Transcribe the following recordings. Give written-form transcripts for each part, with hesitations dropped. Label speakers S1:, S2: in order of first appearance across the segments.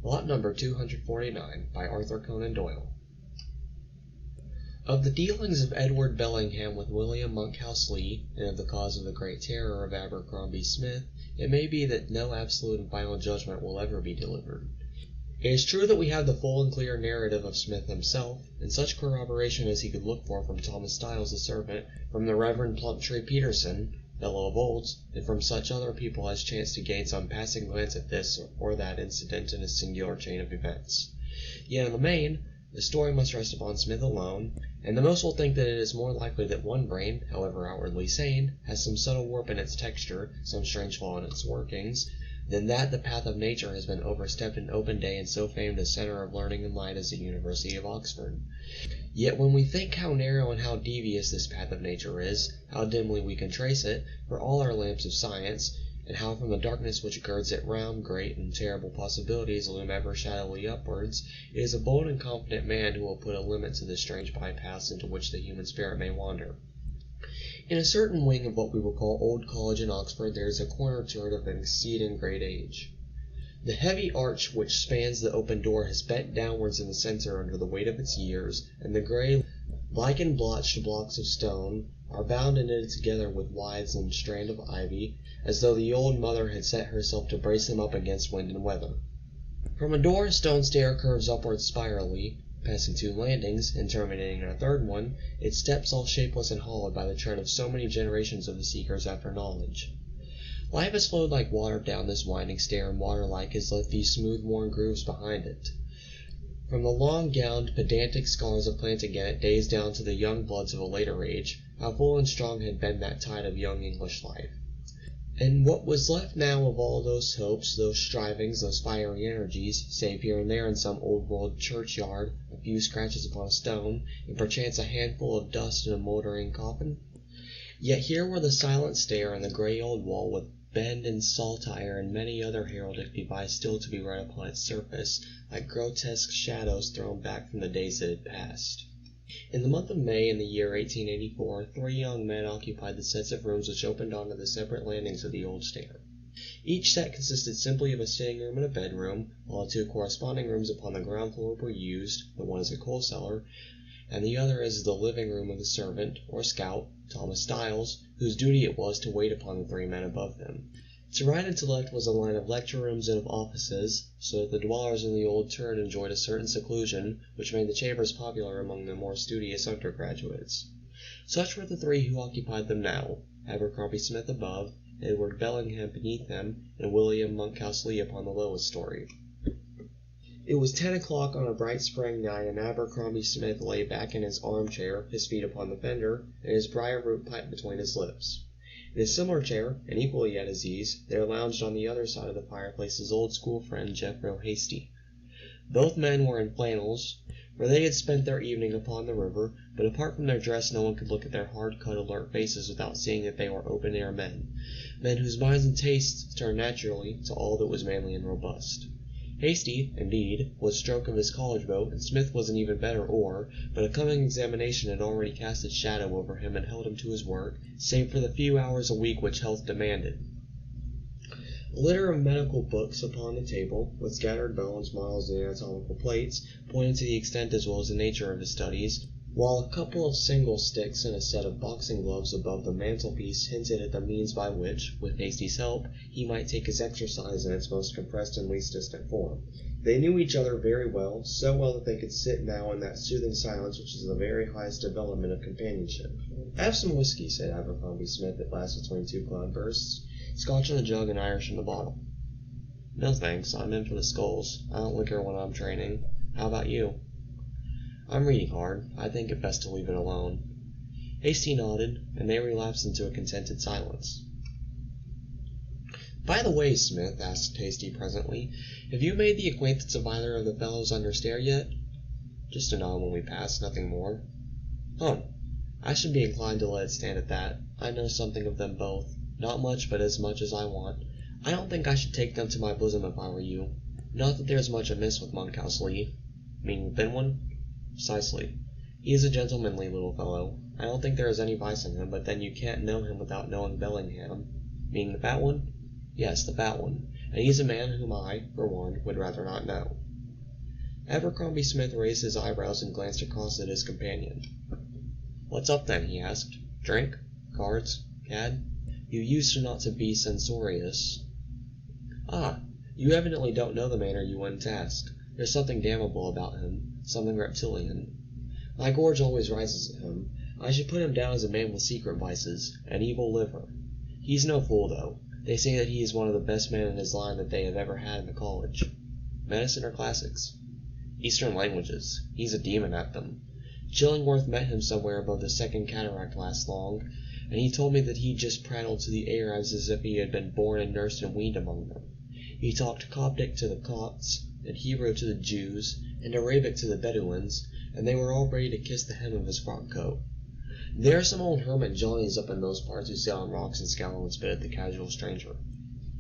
S1: Lot number 249 by Arthur Conan Doyle. Of the dealings of Edward Bellingham with William Monkhouse Lee, and of the cause of the Great Terror of Abercrombie Smith, it may be that no absolute and final judgment will ever be delivered. It is true that we have the full and clear narrative of Smith himself, and such corroboration as he could look for from Thomas Styles the servant, from the Reverend Plumptree Peterson, fellow of Olds, and from such other people as chanced to gain some passing glance at this or that incident in a singular chain of events. Yet in the main, the story must rest upon Smith alone, and the most will think that it is more likely that one brain, however outwardly sane, has some subtle warp in its texture, some strange flaw in its workings, than that the path of nature has been overstepped in open day in so famed a centre of learning and light as the University of Oxford. Yet when we think how narrow and how devious this path of nature is, how dimly we can trace it, for all our lamps of science, and how from the darkness which girds it round great and terrible possibilities loom ever shadowly upwards, it is a bold and confident man who will put a limit to the strange bypaths into which the human spirit may wander. In a certain wing of what we will call Old College in Oxford there is a corner turret of an exceeding great age. The heavy arch which spans the open door has bent downwards in the centre under the weight of its years, and the grey, lichen-blotched blocks of stone are bound and knitted together with withes and strand of ivy, as though the old mother had set herself to brace them up against wind and weather. From a door a stone stair curves upwards spirally, passing 2 landings, and terminating in a third one, its steps all shapeless and hollowed by the tread of so many generations of the seekers after knowledge. Life has flowed like water down this winding stair, and water-like has left these smooth-worn grooves behind it. From the long-gowned, pedantic scholars of Plantagenet days down to the young bloods of a later age, how full and strong had been that tide of young English life. And what was left now of all those hopes, those strivings, those fiery energies, save here and there in some old-world churchyard, a few scratches upon a stone, and perchance a handful of dust in a mouldering coffin? Yet here were the silent stair and the grey old wall, with bend and saltire and many other heraldic device still to be read upon its surface, like grotesque shadows thrown back from the days that had passed. In the month of May in the year 1884, 3 young men occupied the sets of rooms which opened onto the separate landings of the old stair. Each set consisted simply of a sitting room and a bedroom, while the 2 corresponding rooms upon the ground floor were used, the one as a coal cellar, and the other as the living room of the servant, or scout, Thomas Styles, whose duty it was to wait upon the 3 men above him. To right and to left was a line of lecture rooms and of offices, so that the dwellers in the old turret enjoyed a certain seclusion, which made the chambers popular among the more studious undergraduates. Such were the 3 who occupied them now, Abercrombie Smith above, Edward Bellingham beneath them, and William Monkhouse Lee upon the lowest story. It was 10 o'clock on a bright spring night, and Abercrombie Smith lay back in his armchair, his feet upon the fender, and his briar-root pipe between his lips. In a similar chair, and equally at his ease, there lounged on the other side of the fireplace his old school friend Jeffreau Hasty. Both men were in flannels, for they had spent their evening upon the river, but apart from their dress no one could look at their hard-cut, alert faces without seeing that they were open-air men whose minds and tastes turned naturally to all that was manly and robust. Hasty, indeed, was stroke of his college boat, and Smith was an even better oar, but a coming examination had already cast its shadow over him and held him to his work, save for the few hours a week which health demanded. A litter of medical books upon the table, with scattered bones, models, and anatomical plates, pointed to the extent as well as the nature of his studies, while a couple of single sticks and a set of boxing gloves above the mantelpiece hinted at the means by which, with Hasty's help, he might take his exercise in its most compressed and least distant form. They knew each other very well, so well that they could sit now in that soothing silence which is the very highest development of companionship. "Have some whiskey," said Abercrombie Smith at last between 2 cloudbursts. "Scotch in the jug and Irish in the bottle." "No thanks, I'm in for the skulls. I don't liquor when I'm training. How about you?" "I'm reading hard. I think it best to leave it alone." Hasty nodded, and they relapsed into a contented silence. "By the way, Smith," asked Hasty presently, "have you made the acquaintance of either of the fellows under stair yet?" "Just a nod when we pass, nothing more." I should be inclined to let it stand at that. I know something of them both. Not much, but as much as I want. I don't think I should take them to my bosom if I were you. Not that there's much amiss with Monkhouse Lee." "Mean the thin one?" "Precisely. He is a gentlemanly little fellow. I don't think there is any vice in him, but then you can't know him without knowing Bellingham." "Meaning the fat one?" "Yes, the fat one. and he's a man whom I, for one, would rather not know." Abercrombie Smith raised his eyebrows and glanced across at his companion. "What's up, then?" he asked. "Drink? Cards? Cad? You used not to be censorious." "Ah, you evidently don't know the manner you wouldn't ask. There's something damnable about him, something reptilian. My gorge always rises at him. I should put him down as a man with secret vices, an evil liver. He's no fool, though. They say that he is one of the best men in his line that they have ever had in the college. Medicine or classics? Eastern languages. He's a demon at them. Chillingworth met him somewhere above the Second Cataract last long, and he told me that he just prattled to the Arabs as if he had been born and nursed and weaned among them. He talked Coptic to the Copts, and Hebrew to the Jews, and Arabic to the Bedouins, and they were all ready to kiss the hem of his frock coat. There are some old hermit Johnnies up in those parts who sit on rocks and scowl and spit at the casual stranger.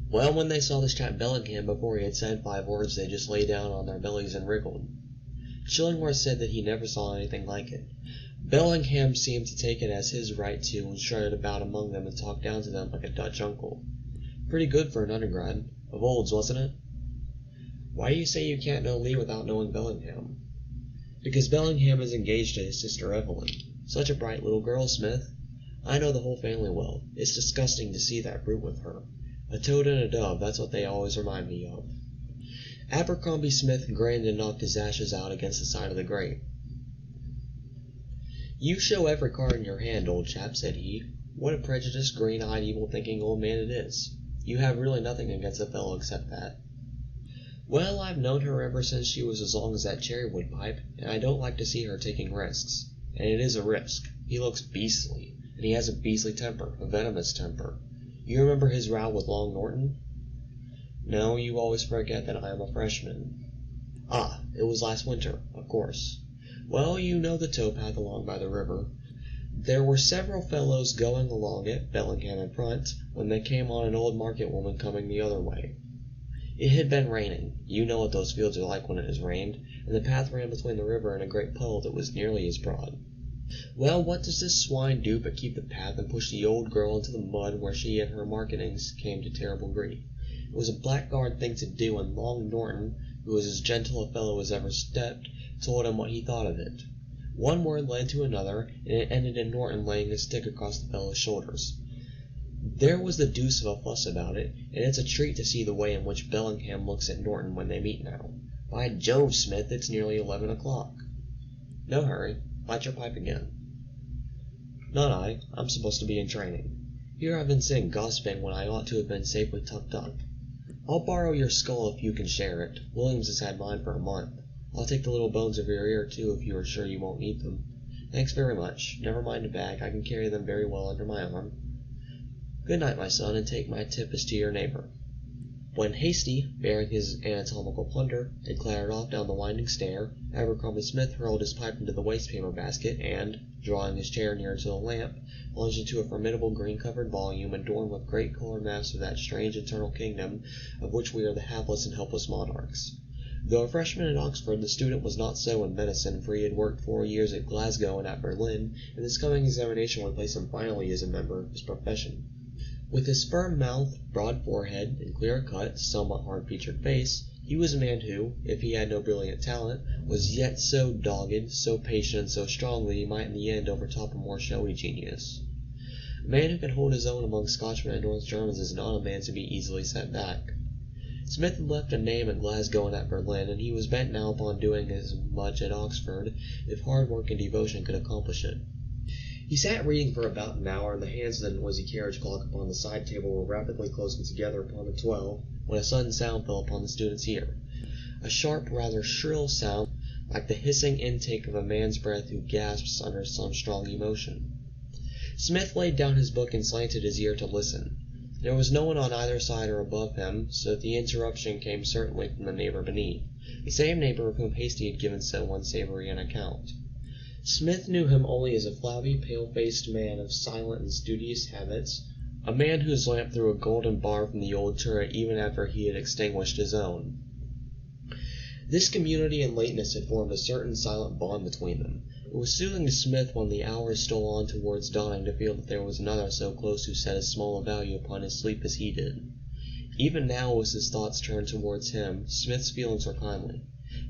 S1: Well, when they saw this chap Bellingham before he had said 5 words, they just lay down on their bellies and wriggled. Chillingworth said that he never saw anything like it. Bellingham seemed to take it as his right to, and strutted about among them and talked down to them like a Dutch uncle. Pretty good for an undergrad. Of old's, wasn't it? Why do you say you can't know Lee without knowing Bellingham? Because Bellingham is engaged to his sister Evelyn. Such a bright little girl, Smith. I know the whole family well. It's disgusting to see that brute with her. A toad and a dove, that's what they always remind me of. Abercrombie Smith grinned and knocked his ashes out against the side of the grate. "You show every card in your hand, old chap," said he. "What a prejudiced, green-eyed, evil-thinking old man it is. You have really nothing against a fellow except that." "Well, I've known her ever since she was as long as that cherrywood pipe, and I don't like to see her taking risks. And it is a risk. He looks beastly, and he has a beastly temper, a venomous temper. You remember his row with Long Norton?" "No, you always forget that I am a freshman." "Ah, it was last winter, of course. Well, you know the towpath along by the river. There were several fellows going along it, Bellingham in front, when they came on an old market woman coming the other way. It had been raining. You know what those fields are like when it has rained, and the path ran between the river and a great puddle that was nearly as broad. Well, what does this swine do but keep the path and push the old girl into the mud, where she and her marketings came to terrible grief. It was a blackguard thing to do, and Long Norton, who was as gentle a fellow as ever stepped, told him what he thought of it. One word led to another, and it ended in Norton laying a stick across the fellow's shoulders. There was the deuce of a fuss about it, and it's a treat to see the way in which Bellingham looks at Norton when they meet now. By Jove, Smith, it's nearly 11 o'clock. No hurry. Light your pipe again." "Not I. I'm supposed to be in training. Here I've been sitting gossiping when I ought to have been safely tucked up. I'll borrow your skull if you can share it. Williams has had mine for a month. I'll take the little bones of your ear, too, if you are sure you won't need them." "Thanks very much. Never mind a bag. I can carry them very well under my arm." "Good night, my son, and take my tip as to your neighbor." When Hasty, bearing his anatomical plunder, had clattered off down the winding stair, Abercrombie Smith hurled his pipe into the waste-paper basket, and, drawing his chair nearer to the lamp, plunged into a formidable green-covered volume adorned with great coloured maps of that strange eternal kingdom of which we are the hapless and helpless monarchs. Though a freshman at Oxford, the student was not so in medicine, for he had worked 4 years at Glasgow and at Berlin, and this coming examination would place him finally as a member of his profession. With his firm mouth, broad forehead, and clear-cut, somewhat hard-featured face, he was a man who, if he had no brilliant talent, was yet so dogged, so patient, and so strong that he might in the end overtop a more showy genius. A man who can hold his own among Scotchmen and North Germans is not a man to be easily set back. Smith had left a name at Glasgow and at Berlin, and he was bent now upon doing as much at Oxford, if hard work and devotion could accomplish it. He sat reading for about an hour, and the hands of the noisy carriage clock upon the side table were rapidly closing together upon the 12, when a sudden sound fell upon the student's ear. A sharp, rather shrill sound, like the hissing intake of a man's breath who gasps under some strong emotion. Smith laid down his book and slanted his ear to listen. There was no one on either side or above him, so that the interruption came certainly from the neighbor beneath, the same neighbor of whom Hasty had given so unsavory an account. Smith knew him only as a flabby, pale-faced man of silent and studious habits, a man whose lamp threw a golden bar from the old turret even after he had extinguished his own. This community and lateness had formed a certain silent bond between them. It was soothing to Smith when the hours stole on towards dawning to feel that there was another so close who set as small a value upon his sleep as he did. Even now, as his thoughts turned towards him, Smith's feelings were kindly.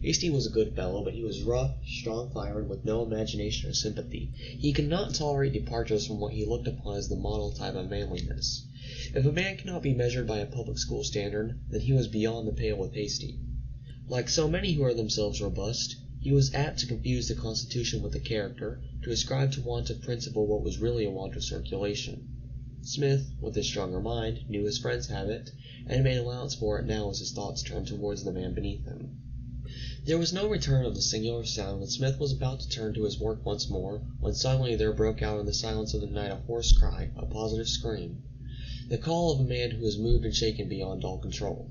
S1: Hasty was a good fellow, but he was rough, strong-fired, with no imagination or sympathy. He could not tolerate departures from what he looked upon as the model type of manliness. If a man cannot be measured by a public school standard, then he was beyond the pale with Hasty. Like so many who are themselves robust, he was apt to confuse the constitution with the character, to ascribe to want of principle what was really a want of circulation. Smith, with his stronger mind, knew his friend's habit, and made allowance for it now as his thoughts turned towards the man beneath him. There was no return of the singular sound, and Smith was about to turn to his work once more, when suddenly there broke out in the silence of the night a hoarse cry, a positive scream. The call of a man who was moved and shaken beyond all control.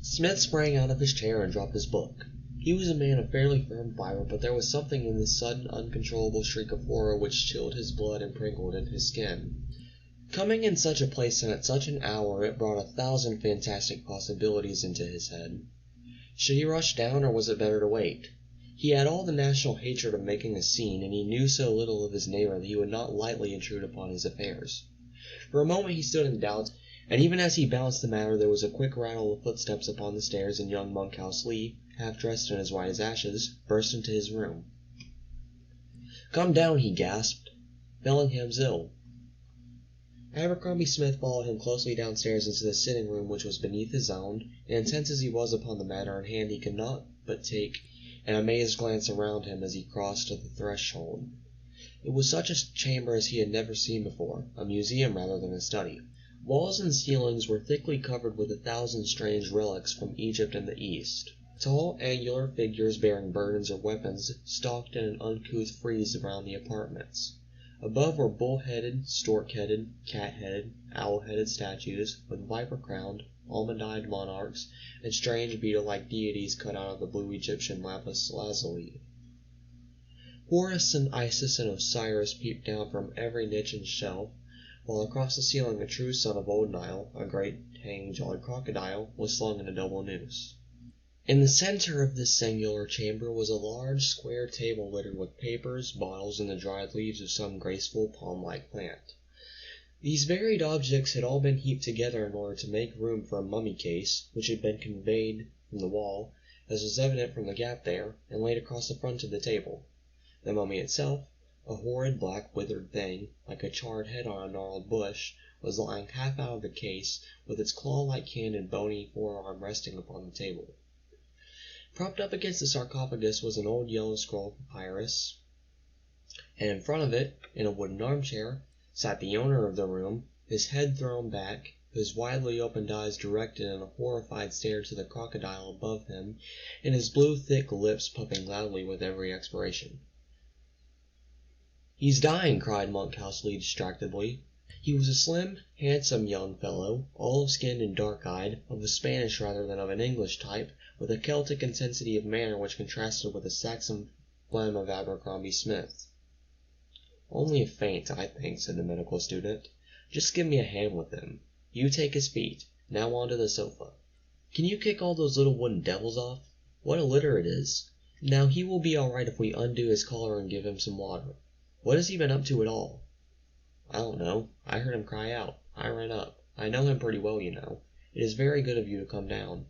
S1: Smith sprang out of his chair and dropped his book. He was a man of fairly firm fibre, but there was something in this sudden, uncontrollable shriek of horror which chilled his blood and prinkled in his skin. Coming in such a place and at such an hour, it brought 1,000 fantastic possibilities into his head. Should he rush down, or was it better to wait? He had all the national hatred of making a scene, and he knew so little of his neighbor that he would not lightly intrude upon his affairs. For a moment he stood in doubt, and even as he balanced the matter there was a quick rattle of footsteps upon the stairs, and young Monkhouse Lee, half-dressed and as white as ashes, burst into his room. "Come down," he gasped. "Bellingham's ill." Abercrombie Smith followed him closely downstairs into the sitting-room which was beneath his own, and intent as he was upon the matter in hand he could not but take an amazed glance around him as he crossed to the threshold. It was such a chamber as he had never seen before, a museum rather than a study. Walls and ceilings were thickly covered with 1,000 strange relics from Egypt and the East. Tall, angular figures bearing burdens or weapons stalked in an uncouth frieze around the apartments. Above were bull-headed, stork-headed, cat-headed, owl-headed statues, with viper-crowned, almond-eyed monarchs, and strange beetle-like deities cut out of the blue Egyptian lapis lazuli. Horus and Isis and Osiris peeped down from every niche and shelf, while across the ceiling a true son of old Nile, a great hanging jolly crocodile, was slung in a double noose. In the center of this singular chamber was a large square table littered with papers, bottles, and the dried leaves of some graceful palm-like plant. These varied objects had all been heaped together in order to make room for a mummy case, which had been conveyed from the wall, as was evident from the gap there, and laid across the front of the table. The mummy itself, a horrid black withered thing, like a charred head on a gnarled bush, was lying half out of the case, with its claw-like hand and bony forearm resting upon the table. Propped up against the sarcophagus was an old yellow scroll papyrus, and in front of it, in a wooden armchair, sat the owner of the room, his head thrown back, his widely opened eyes directed in a horrified stare to the crocodile above him, and his blue thick lips puffing loudly with every expiration. "He's dying!" cried Monkhouse Lee distractedly. He was a slim, handsome young fellow, olive-skinned and dark-eyed, of the Spanish rather than of an English type, with a Celtic intensity of manner which contrasted with the Saxon phlegm of Abercrombie Smith. "Only a faint, I think," said the medical student. "Just give me a hand with him. You take his feet. Now onto the sofa. Can you kick all those little wooden devils off? What a litter it is! Now he will be all right if we undo his collar and give him some water. What has he been up to at all?" "I don't know. I heard him cry out. I ran up. I know him pretty well, you know. It is very good of you to come down."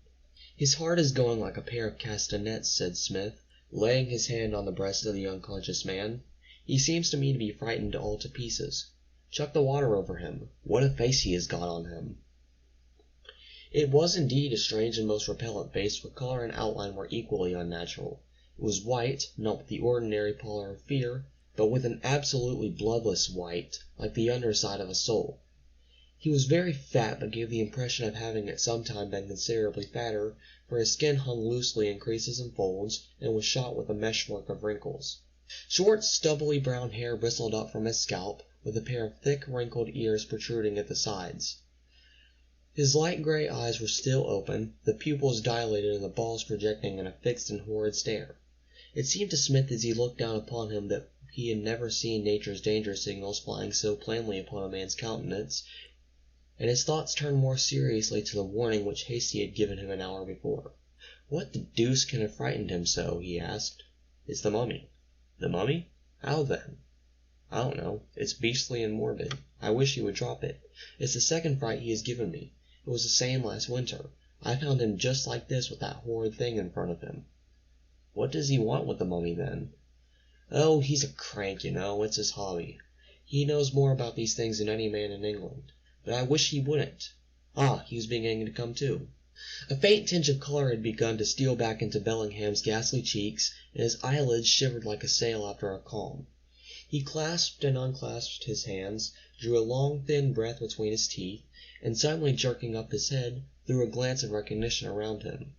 S1: "His heart is going like a pair of castanets," said Smith, laying his hand on the breast of the unconscious man. "He seems to me to be frightened all to pieces. Chuck the water over him. What a face he has got on him!" It was indeed a strange and most repellent face, for color and outline were equally unnatural. It was white, not with the ordinary pallor of fear, but with an absolutely bloodless white, like the underside of a sole. He was very fat, but gave the impression of having at some time been considerably fatter, for his skin hung loosely in creases and folds, and was shot with a meshwork of wrinkles. Short, stubbly brown hair bristled up from his scalp, with a pair of thick, wrinkled ears protruding at the sides. His light gray eyes were still open, the pupils dilated and the balls projecting in a fixed and horrid stare. It seemed to Smith as he looked down upon him that he had never seen nature's danger signals flying so plainly upon a man's countenance, and his thoughts turned more seriously to the warning which Hasty had given him an hour before. "What the deuce can have frightened him so?" he asked. "It's the mummy." "The mummy? How then?" "I don't know. It's beastly and morbid. I wish he would drop it. It's the second fright he has given me. It was the same last winter. I found him just like this with that horrid thing in front of him." "What does he want with the mummy, then?" "Oh, he's a crank, you know. It's his hobby. He knows more about these things than any man in England. But I wish he wouldn't. Ah, he was beginning to come to." A faint tinge of color had begun to steal back into Bellingham's ghastly cheeks, and his eyelids shivered like a sail after a calm. He clasped and unclasped his hands, drew a long, thin breath between his teeth, and suddenly jerking up his head, threw a glance of recognition around him.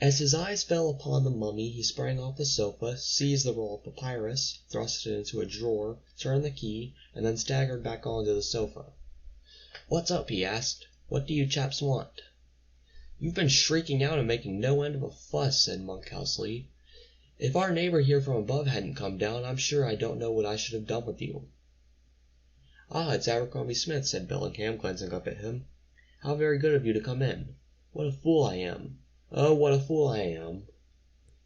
S1: As his eyes fell upon the mummy, he sprang off the sofa, seized the roll of papyrus, thrust it into a drawer, turned the key, and then staggered back onto the sofa. "What's up?" he asked. "What do you chaps want?" "You've been shrieking out and making no end of a fuss," said Monkhouse Lee. "If our neighbor here from above hadn't come down, I'm sure I don't know what I should have done with you." "Ah, it's Abercrombie Smith," said Bellingham, glancing up at him. "How very good of you to come in. What a fool I am. Oh, what a fool I am."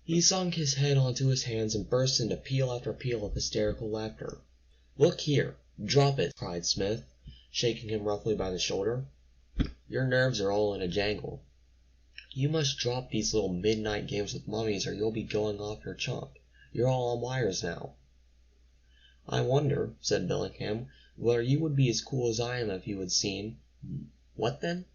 S1: He sunk his head onto his hands and burst into peal after peal of hysterical laughter. "Look here, drop it," cried Smith, shaking him roughly by the shoulder. "Your nerves are all in a jangle. You must drop these little midnight games with mummies or you'll be going off your chump. You're all on wires now." "I wonder," said Bellingham, "whether you would be as cool as I am if you had seen—" "What then?"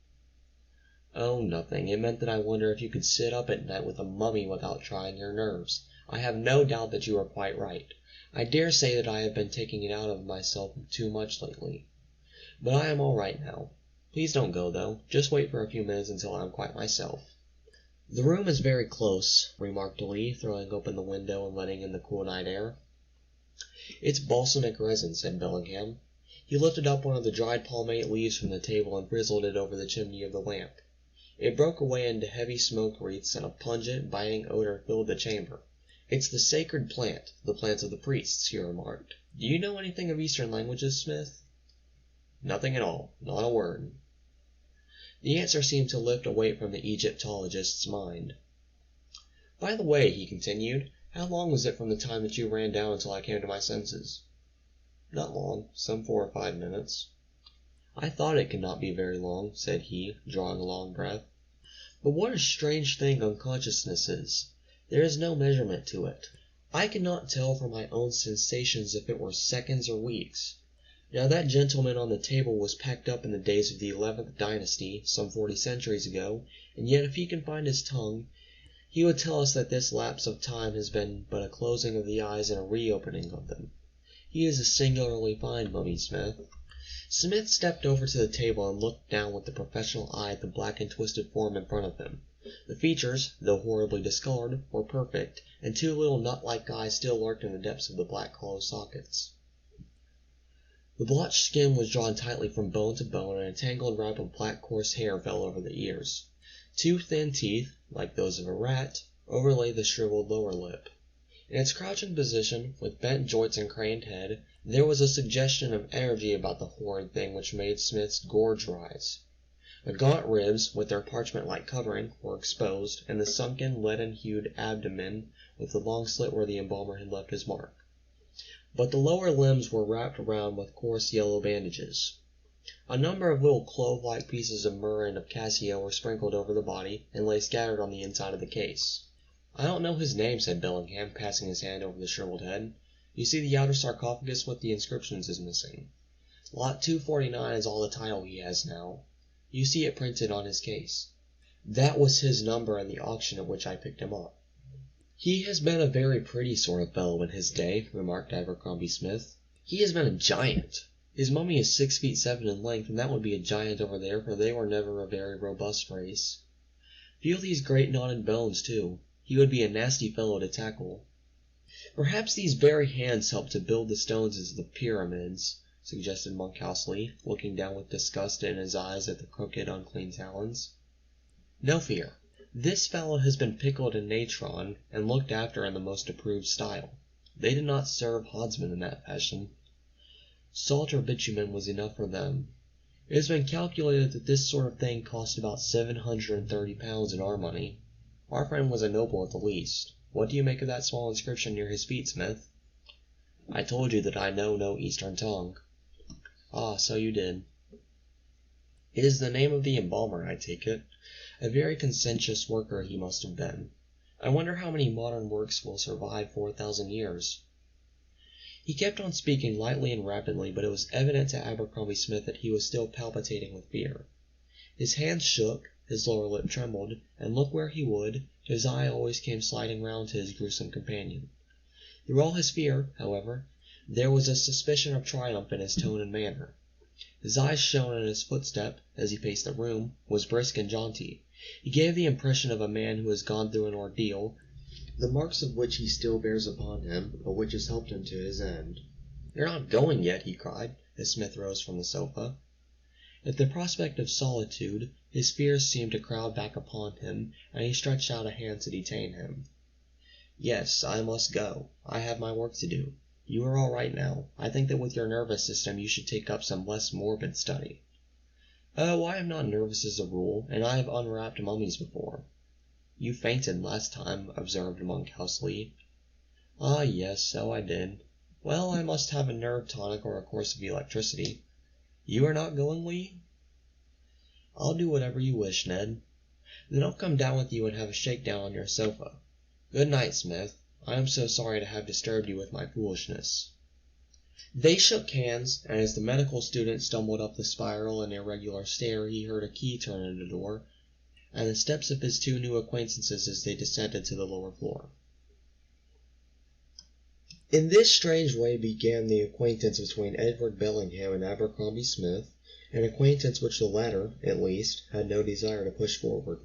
S1: "Oh, nothing. It meant that I wonder if you could sit up at night with a mummy without trying your nerves. I have no doubt that you are quite right. I dare say that I have been taking it out of myself too much lately. But I am all right now. Please don't go, though. Just wait for a few minutes until I am quite myself." "The room is very close," remarked Lee, throwing open the window and letting in the cool night air. "It's balsamic resin," said Bellingham. He lifted up one of the dried palmate leaves from the table and frizzled it over the chimney of the lamp. It broke away into heavy smoke wreaths, and a pungent, biting odor filled the chamber. "It's the sacred plant, the plant of the priests," he remarked. "Do you know anything of Eastern languages, Smith?" "Nothing at all. Not a word." The answer seemed to lift a weight from the Egyptologist's mind. "By the way," he continued, "how long was it from the time that you ran down until I came to my senses?" "Not long. Some 4 or 5 minutes." "I thought it could not be very long," said he, drawing a long breath. "But what a strange thing unconsciousness is! There is no measurement to it. I could not tell from my own sensations if it were seconds or weeks. Now that gentleman on the table was packed up in the days of the 11th dynasty, some 40 centuries ago, and yet if he can find his tongue, he would tell us that this lapse of time has been but a closing of the eyes and a reopening of them. He is a singularly fine mummy, Smith." Smith stepped over to the table and looked down with the professional eye at the black and twisted form in front of him. The features, though horribly discolored, were perfect, and 2 little nut-like eyes still lurked in the depths of the black hollow sockets. The blotched skin was drawn tightly from bone to bone, and a tangled wrap of black coarse hair fell over the ears. 2 thin teeth, like those of a rat, overlay the shriveled lower lip. In its crouching position, with bent joints and craned head, there was a suggestion of energy about the horrid thing which made Smith's gorge rise. The gaunt ribs, with their parchment-like covering, were exposed, and the sunken, leaden-hued abdomen, with the long slit where the embalmer had left his mark. But the lower limbs were wrapped around with coarse yellow bandages. A number of little clove-like pieces of myrrh and of cassia were sprinkled over the body, and lay scattered on the inside of the case. "I don't know his name," said Bellingham, passing his hand over the shriveled head. "You see the outer sarcophagus with the inscriptions is missing. Lot 249 is all the title he has now. You see it printed on his case. That was his number in the auction at which I picked him up." "He has been a very pretty sort of fellow in his day," remarked Abercrombie Smith. "He has been a giant. His mummy is 6 feet 7 in length, and that would be a giant over there, for they were never a very robust race. Feel these great knotted bones, too. He would be a nasty fellow to tackle." "Perhaps these very hands helped to build the stones of the pyramids," suggested Monkhouse Lee, looking down with disgust in his eyes at the crooked, unclean talons. "No fear. This fellow has been pickled in natron, and looked after in the most approved style. They did not serve hoddsmen in that fashion. Salt or bitumen was enough for them. It has been calculated that this sort of thing cost about £730 in our money. Our friend was a noble at the least. What do you make of that small inscription near his feet, Smith?" "I told you that I know no Eastern tongue." "Ah, so you did." It is the name of the embalmer, I take it. A very conscientious worker he must have been. I wonder how many modern works will survive 4,000 years. He kept on speaking lightly and rapidly, but it was evident to Abercrombie Smith that he was still palpitating with fear. His hands shook, his lower lip trembled, and look where he would, his eye always came sliding round to his gruesome companion. Through all his fear, however, there was a suspicion of triumph in his tone and manner. His eyes shone, and his footstep, as he paced the room, was brisk and jaunty. He gave the impression of a man who has gone through an ordeal, the marks of which he still bears upon him, but which has helped him to his end. "You're not going yet," he cried, as Smith rose from the sofa. At the prospect of solitude, his fears seemed to crowd back upon him, and he stretched out a hand to detain him. "Yes, I must go. I have my work to do. You are all right now. I think that with your nervous system you should take up some less morbid study." "Oh, I am not nervous as a rule, and I have unwrapped mummies before." "You fainted last time," observed Monkhouse Lee. "Ah, yes, so I did. Well, I must have a nerve tonic or a course of electricity. You are not going, Lee?" "I'll do whatever you wish, Ned." "Then I'll come down with you and have a shakedown on your sofa. Good night, Smith. I am so sorry to have disturbed you with my foolishness." They shook hands, and as the medical student stumbled up the spiral and irregular stair he heard a key turn in the door, and the steps of his two new acquaintances as they descended to the lower floor. In this strange way began the acquaintance between Edward Bellingham and Abercrombie Smith, an acquaintance which the latter, at least, had no desire to push forward.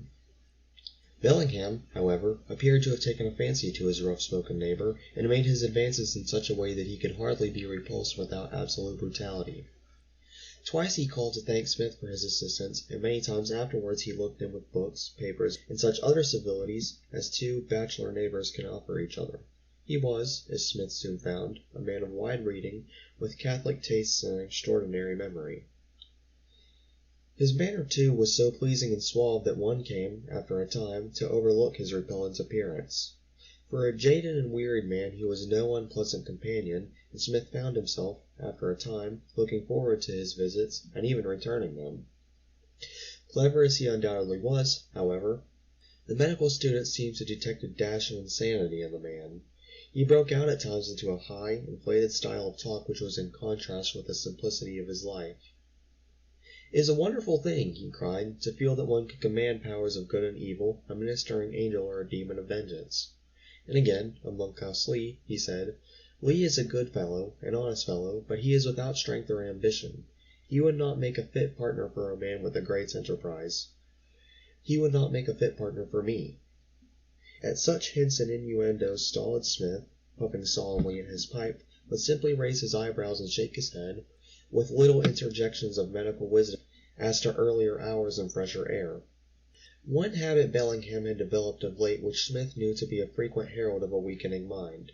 S1: Bellingham, however, appeared to have taken a fancy to his rough-spoken neighbor, and made his advances in such a way that he could hardly be repulsed without absolute brutality. Twice he called to thank Smith for his assistance, and many times afterwards he looked in with books, papers, and such other civilities as two bachelor neighbors can offer each other. He was, as Smith soon found, a man of wide reading, with catholic tastes and an extraordinary memory. His manner, too, was so pleasing and suave that one came, after a time, to overlook his repellent appearance. For a jaded and wearied man he was no unpleasant companion, and Smith found himself, after a time, looking forward to his visits, and even returning them. Clever as he undoubtedly was, however, the medical student seemed to detect a dash of insanity in the man. He broke out at times into a high, inflated style of talk which was in contrast with the simplicity of his life. "It is a wonderful thing," he cried, "to feel that one can command powers of good and evil, a ministering angel or a demon of vengeance." And again, of Monkhouse Lee, he said, "Lee is a good fellow, an honest fellow, but he is without strength or ambition. He would not make a fit partner for a man with a great enterprise. He would not make a fit partner for me." At such hints and innuendos stolid Smith, puffing solemnly at his pipe, would simply raise his eyebrows and shake his head, with little interjections of medical wisdom as to earlier hours and fresher air. One habit Bellingham had developed of late which Smith knew to be a frequent herald of a weakening mind.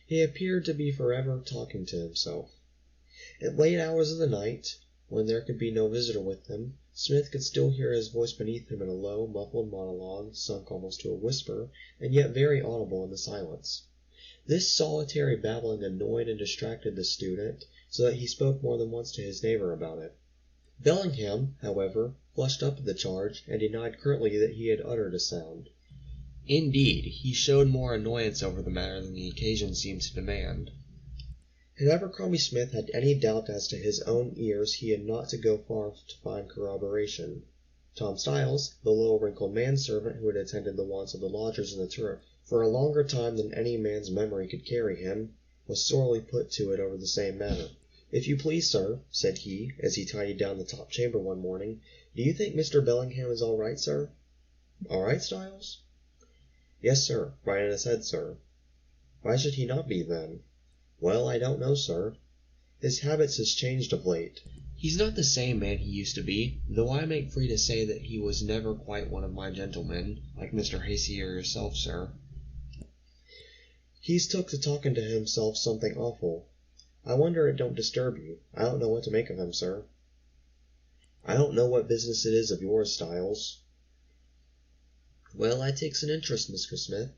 S1: He appeared to be forever talking to himself. At late hours of the night, when there could be no visitor with him, Smith could still hear his voice beneath him in a low, muffled monologue, sunk almost to a whisper, and yet very audible in the silence. This solitary babbling annoyed and distracted the student, so that he spoke more than once to his neighbor about it. Bellingham, however, flushed up at the charge, and denied curtly that he had uttered a sound. Indeed, he showed more annoyance over the matter than the occasion seemed to demand. Had Abercrombie Smith had any doubt as to his own ears, he had not to go far to find corroboration. Tom Styles, the little wrinkled manservant who had attended the wants of the lodgers in the turret for a longer time than any man's memory could carry him, was sorely put to it over the same matter. "If you please, sir," said he, as he tidied down the top chamber one morning, "do you think Mr. Bellingham is all right, sir?" "All right, Styles?" "Yes, sir, right in his head, sir." "Why should he not be, then?" "Well, I don't know, sir. His habits has changed of late. He's not the same man he used to be, though I make free to say that he was never quite one of my gentlemen, like Mr. Hasty or yourself, sir. He's took to talking to himself something awful. I wonder it don't disturb you. I don't know what to make of him, sir." "I don't know what business it is of yours, Styles." "Well, I takes an interest, Mr. Smith.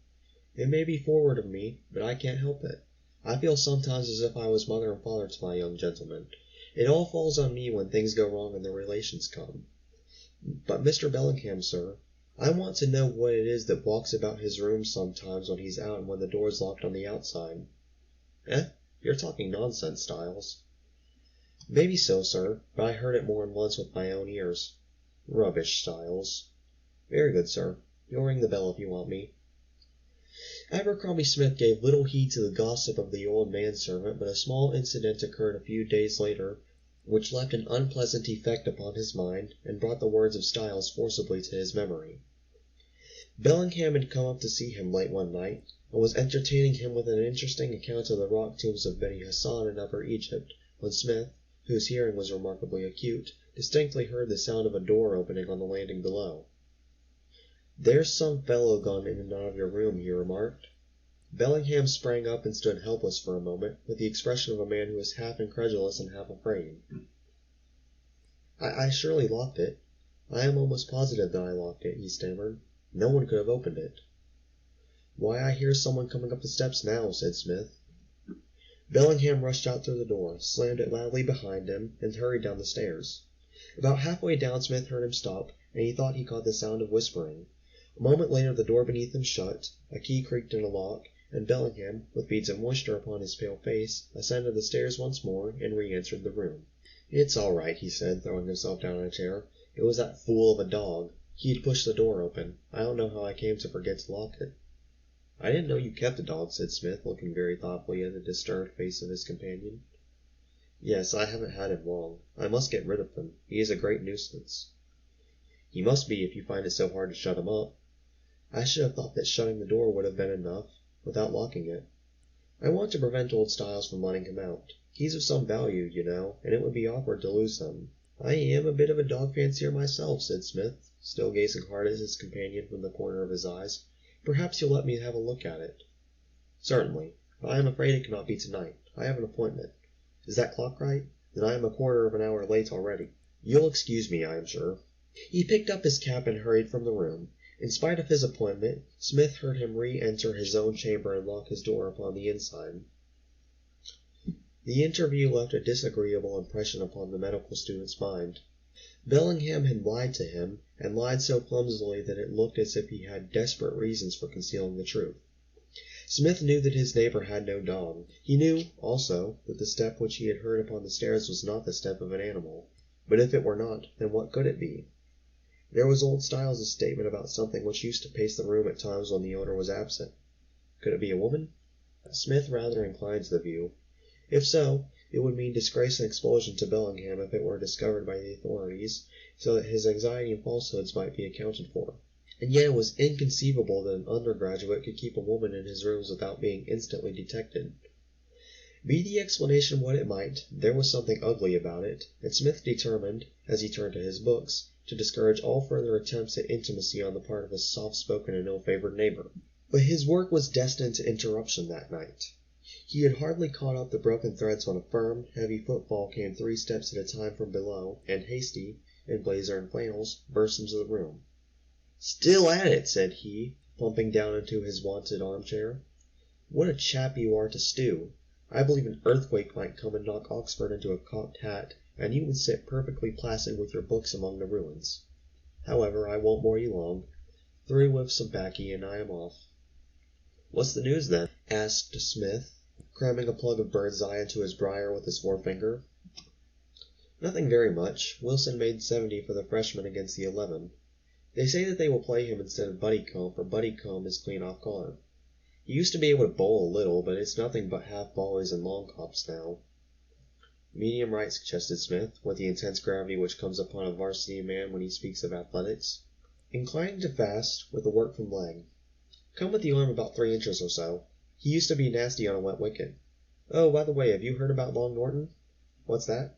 S1: It may be forward of me, but I can't help it. I feel sometimes as if I was mother and father to my young gentleman. It all falls on me when things go wrong and the relations come. But Mr. Bellingham, sir, I want to know what it is that walks about his room sometimes when he's out and when the door's locked on the outside." "Eh? You're talking nonsense, Styles." "Maybe so, sir, but I heard it more than once with my own ears." "Rubbish, Styles." "Very good, sir. You'll ring the bell if you want me." Abercrombie Smith gave little heed to the gossip of the old manservant, but a small incident occurred a few days later which left an unpleasant effect upon his mind and brought the words of Styles forcibly to his memory. Bellingham had come up to see him late one night, and was entertaining him with an interesting account of the rock tombs of Beni Hassan in Upper Egypt, when Smith, whose hearing was remarkably acute, distinctly heard the sound of a door opening on the landing below. "There's some fellow gone in and out of your room," he remarked. Bellingham sprang up and stood helpless for a moment, with the expression of a man who is half incredulous and half afraid. I surely locked it. I am almost positive that I locked it," he stammered. "No one could have opened it." "Why, I hear someone coming up the steps now," said Smith. Bellingham rushed out through the door, slammed it loudly behind him, and hurried down the stairs. About halfway down Smith heard him stop, and he thought he caught the sound of whispering. A moment later the door beneath him shut, a key creaked in a lock, and Bellingham, with beads of moisture upon his pale face, ascended the stairs once more and re-entered the room. "It's all right," he said, throwing himself down on a chair. "It was that fool of a dog. He had pushed the door open. I don't know how I came to forget to lock it." "I didn't know you kept a dog," said Smith, looking very thoughtfully at the disturbed face of his companion. "Yes, I haven't had him long. I must get rid of him. He is a great nuisance." "He must be if you find it so hard to shut him up." "I should have thought that shutting the door would have been enough, without locking it. I want to prevent old Styles from letting him out. He's of some value, you know, and it would be awkward to lose him." "I am a bit of a dog fancier myself," said Smith, still gazing hard at his companion from the corner of his eyes. "Perhaps you'll let me have a look at it." "Certainly, but I am afraid it cannot be tonight. I have an appointment. Is that clock right? Then I am a quarter of an hour late already. You'll excuse me, I am sure." He picked up his cap and hurried from the room. In spite of his appointment, Smith heard him re-enter his own chamber and lock his door upon the inside. The interview left a disagreeable impression upon the medical student's mind. Bellingham had lied to him, and lied so clumsily that it looked as if he had desperate reasons for concealing the truth. Smith knew that his neighbor had no dog. He knew, also, that the step which he had heard upon the stairs was not the step of an animal. But if it were not, then what could it be? There was old Styles' statement about something which used to pace the room at times when the owner was absent. Could it be a woman? Smith rather inclined to the view. If so, it would mean disgrace and expulsion to Bellingham if it were discovered by the authorities, so that his anxiety and falsehoods might be accounted for. And yet it was inconceivable that an undergraduate could keep a woman in his rooms without being instantly detected. Be the explanation what it might, there was something ugly about it, and Smith determined, as he turned to his books, to discourage all further attempts at intimacy on the part of his soft-spoken and ill-favored neighbor. But his work was destined to interruption that night. He had hardly caught up the broken threads when a firm, heavy footfall came 3 steps at a time from below, and Hasty, in blazer and flannels, burst into the room. "Still at it," said he, plumping down into his wonted armchair. "What a chap you are to stew! I believe an earthquake might come and knock Oxford into a cocked hat, and you would sit perfectly placid with your books among the ruins. However, I won't bore you long. 3 whiffs of baccy and I am off." "What's the news, then?" asked Smith, cramming a plug of bird's eye into his briar with his forefinger. "Nothing very much. Wilson made 70 for the freshmen against the 11. They say that they will play him instead of Buddycombe, for Buddycombe is clean off guard. He used to be able to bowl a little, but it's nothing but half volleys and long hops now." "Medium right," suggested Smith, with the intense gravity which comes upon a varsity man when he speaks of athletics. "Inclining to fast, with the work from leg. Come with the arm about 3 inches or so. He used to be nasty on a wet wicket. Oh, by the way, have you heard about Long Norton?" "What's that?"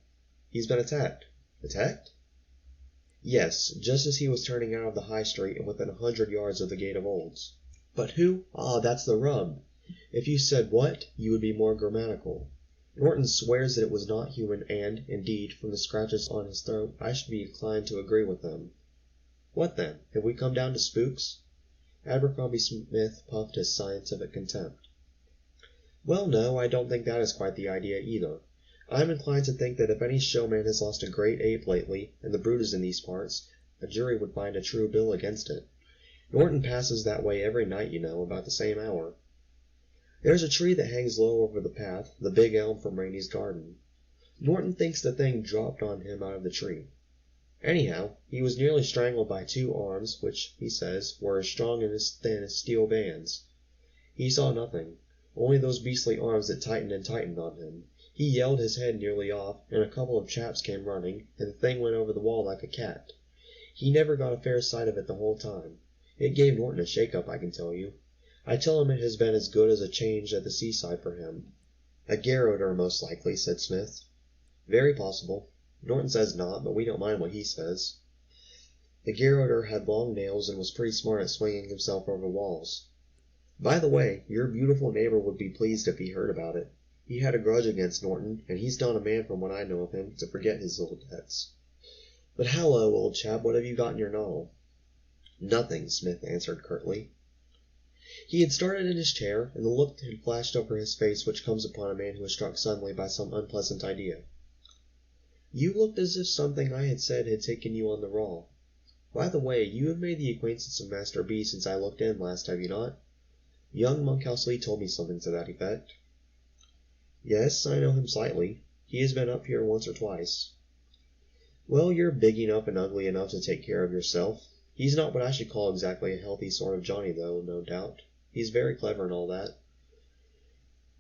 S1: "He's been attacked." "Attacked?" "Yes, just as he was turning out of the High Street and within 100 yards of the Gate of Olds." "But who—" "Ah, that's the rub. If you said what, you would be more grammatical. Norton swears that it was not human, and, indeed, from the scratches on his throat, I should be inclined to agree with him." "What then? Have we come down to spooks?" Abercrombie Smith puffed his scientific contempt. "Well, no, I don't think that is quite the idea either. I'm inclined to think that if any showman has lost a great ape lately, and the brute is in these parts,
S2: A jury would find a true bill against it. Norton passes that way every night, you know, about the same hour. There's a tree that hangs low over the path, the big elm from Rainey's garden. Norton thinks the thing dropped on him out of the tree. Anyhow, he was nearly strangled by two arms, which, he says, were as strong and as thin as steel bands. He saw nothing, only those beastly arms that tightened and tightened on him. He yelled his head nearly off, and a couple of chaps came running, and the thing went over the wall like a cat. He never got a fair sight of it the whole time. It gave Norton a shake-up, I can tell you. I tell him it has been as good as a change at the seaside for him. A garroter, most likely, said Smith. Very possible. Norton says not, but we don't mind what he says. The garroter had long nails and was pretty smart at swinging himself over walls. By the way, your beautiful neighbor would be pleased if he heard about it. He had a grudge against Norton, and he's not a man, from what I know of him, to forget his little debts. But hallo, old chap, what have you got in your noddle? Nothing, Smith answered curtly. He had started in his chair, and the look had flashed over his face which comes upon a man who is struck suddenly by some unpleasant idea. You looked as if something I had said had taken you on the raw. By the way, you have made the acquaintance of Master B since I looked in last, have you not? Young Monkhouse Lee told me something to that effect. Yes, I know him slightly. He has been up here once or twice. Well, you're big enough and ugly enough to take care of yourself. He's not what I should call exactly a healthy sort of Johnny, though, no doubt. He's very clever and all that.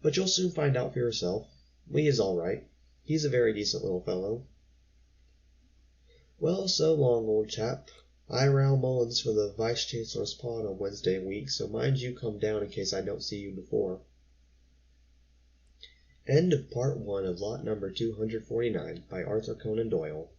S2: But you'll soon find out for yourself. Lee is all right. He's a very decent little fellow. Well, so long, old chap. I row Mullins for the Vice-Chancellor's Pod on Wednesday week, so mind you come down in case I don't see you before. End of Part 1 of Lot Number 249 by Arthur Conan Doyle.